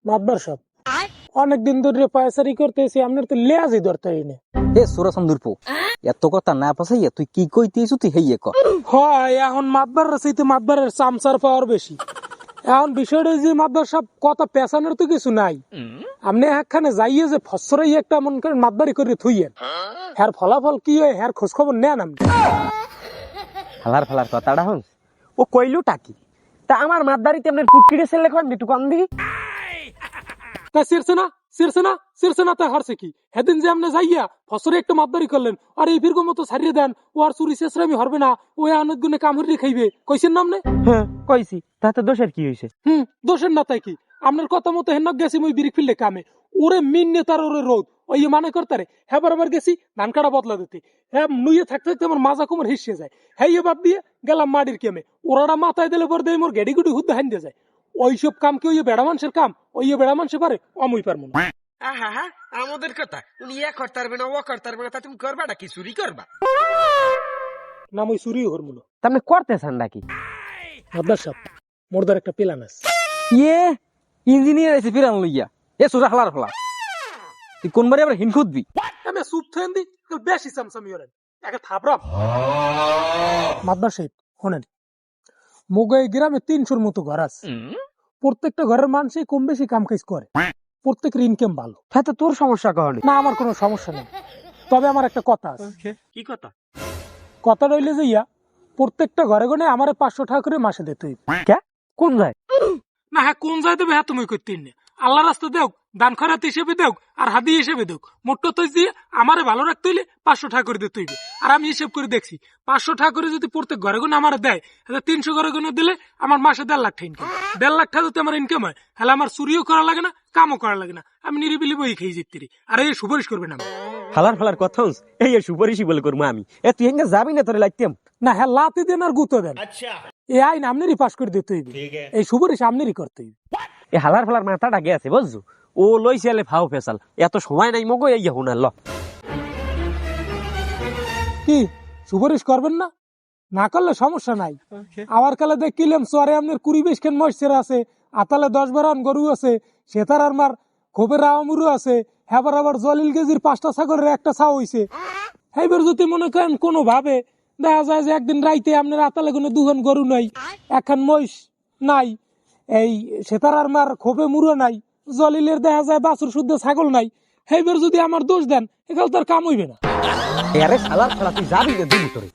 মাতবার সব অনেকদিন ধরে পায়চারি করতেছি, আপনার তো লেয়াজই ধরতেই না। এ সুরসন্দুরপো এত কথা না পাসাইয়া তুই কি কইতেছু তুই হেইয়ে ক। হয় এখন মাতবার চাইতে মাতবারের চামচার পাওয়ার বেশি। এখন বিষয়টা যে মাতবার সব কথা পেছানোর তো কিছু নাই। আপনি একখানে যাইয়ে যে ফসরাই একটা মন করেন মাতবারি করে থুইয়েন, হ্যার ফলাফল কি হয় হ্যার খোঁজ খবর নেন আপনি। ফালার ফালার কথাটা হন ও কইলো টাকি তা আমার মাতদারিতে আপনার পুটকিরে ছেলে খন একটু কম দিই তা সিরছে না তা হারছে কি? সেদিন যে আপনি যাইয়া ফসরে একটা মাতবারি করলেন, আর এই ফিরগো মতো ছাড়িয়ে দেন, ও আর চুরি শেষরামি হরবে না, ও অনেক গুণে কামড়ি খাইবে, কইছেন না আপনি? হ্যাঁ কইছি তাতে দোষের কি হয়েছে? দোষের না তাই কি? আপনার কথা মতো হেনক গেছি মুই বিরিক ফিরলে কামে, ওরে মিন নেতার ওরে রোদ ওই মানে করতারে হ্যাঁ বরাবর গেছি ধান কাটা বদলা দিতে, হ্যাঁ নুয়ে থাকতে থাকতে আমার মাজা কোমর হিসে যায়, হ্যাঁ বাদ দিয়ে গেলাম মাটির কেমে, ওরাটা মাথায় দিলে পর দিয়ে মোর গেডি গুডি হুদ্দ হান দিয়ে যায়। ওইসব কাম কি ওই বেড়া মানুষের কাম? ওই বেড়া মানুষে পারে, অমুই পারবো না। হ্যাঁ আমাদের কথা উনি এ করতে পারবে না ও করতে পারবে না, তা তুমি করবা নাকি চুরি করবা? না মুই চুরিও হরমুলো। তা আপনি করতেছেন নাকি? মাদ্দার সাহেব মোরদার একটা প্ল্যান আছে। ইয়ে ইঞ্জিনিয়ার আছে ফিরান লইয়া। এ সুরা হালার ফালা তুই কোনবারে আবার হিন খুদবি? আমি চুপ থেন দি বেশি চামচামি ওরেন একে থাপড়াম। মাদ্দার সাহেব শোনেন, মোগাই গ্রামে 300-র মতো ঘর আছে। প্রত্যেকটা ঘরের মানুষই কম বেশি কাম কাজ করে, প্রত্যেকের ইনকাম ভালো। হ্যাঁ তো তোর সমস্যা কহনি। না আমার কোনো সমস্যা নেই, তবে আমার একটা কথা আছে। কি কথা? কথা রইলে যে প্রত্যেকটা ঘরে গনে আমার 500 টাকা করে মাসে দিতে হইবে। কে কোন যায়? না হ্যাঁ কোন যায় দেবে হ্যাঁ তুমি করতে না, আল্লাহ রাস্তা দেও, দান খরাত হিসেবে দেও আর হাদি হিসেবে দেও, মোট্ট তো দিয়ে আমারে ভালো রাখতে হইলে 500 টাকা করে দিতে হইবে। আর আমি হিসেব করে দেখছি 500 টাকা করে যদি প্রত্যেক ঘরে গনে আমার দেয়, তাহলে 300 ঘরে গনে দিলে আমার মাসে 1.5 লাখ টাকা ইনকাম। 1.5 লাখ টাকা যদি আমার ইনকাম হয়, তাহলে আমার চুরিও করা লাগে না, কামও করা লাগে না, আমি নিরিবিলি বই খেয়ে যেতে। আর এই সুপারিশ করবে না। ফালার ফালার কথা হস এই সুপারিশই বলে করবো আমি। এ তুই হেঙ্গা যাবি না তোরে লাগতাম না হ্যাঁ লাতি দেন আর গুতো দেন, এই আইন আপনারই পাশ করে দিতে হইবে, এই সুপারিশ আপনারই করতে হইবে। এ হালার ফালার মাথাটা গেছে বুঝছো, ও লইছে ফাও ফেসাল, এত সময় নাই মগো এই হুনার ল। কি সুপারিশ করবেন না? না করলে সমস্যা নাই। আমার কালে দেখিলাম চরে আপনার 20-20 খান মহিষের আছে, আতালে 10-12 গরু আছে, সেতার আর মার খোপের রামুরু আছে, হ্যাঁ আবার জলিল গেজির 5টা ছাগলের একটা ছাও হইছে। এইবার যদি মনে করেন কোনো ভাবে দেখা যায় যে একদিন রাইতে আপনার আতালে কোনো 2 গরু নাই, 1 মহিষ নাই, এই সেতার আর মার খোপে মুরো নাই, জলিলের দেখা যায় বাছুর শুদ্ধ ছাগল নাই, এইবার যদি আমার দোষ দেন এখানে তার কাম হইবে না। আরে শালার শালা তুই যাবি না দিবি তোরে।